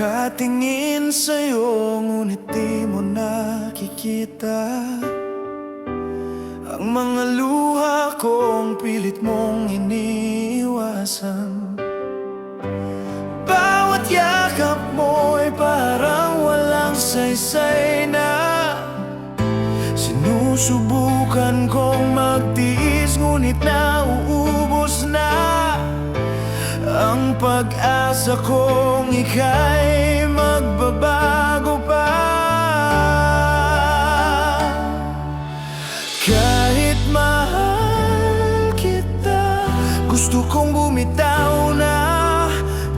Nakatingin sa'yo, ngunit di mo nakikita ang mga luha kong pilit mong iniiwasan. Bawat yakap mo'y parang walang saysay na. Sinusubukan kong magtiis, ngunit nauubos na ang pag-asa kong ika'y magbabago pa. Kahit mahal kita, gusto kong bumitaw na,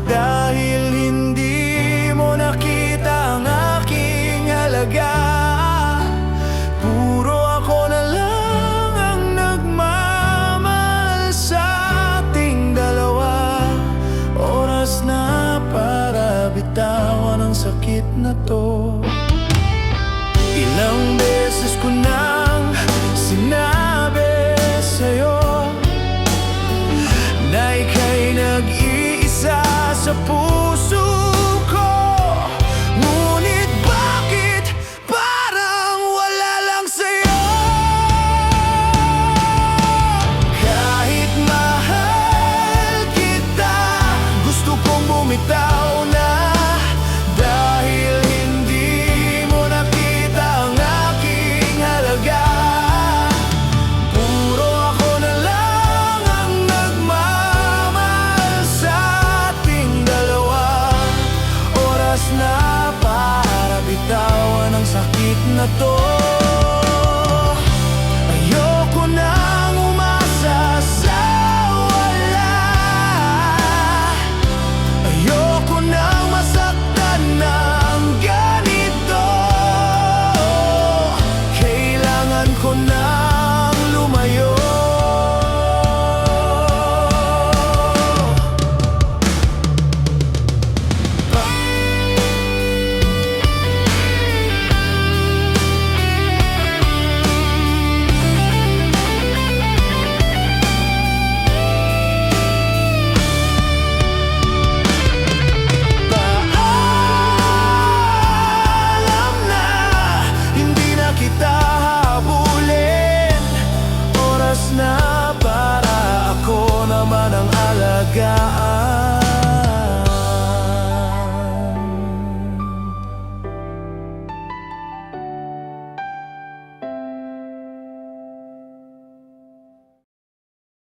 dahil hindi mo nakita ang aking halaga. Puro ako na lang ang nagmamahal sa ating dalawa. Oras na para bitawan ang sakit na to. Ilang beses ko nang sinabi sa'yo na ika'y nag-iisa sa puso ko. Ngunit bakit parang wala lang sa'yo? Kahit mahal kita, gusto kong bumitaw na, dahil hindi mo nakita ang aking halaga. Puro ako na lang ang nagmamahal sa ating dalawa. Oras na para bitawan ang sakit na to.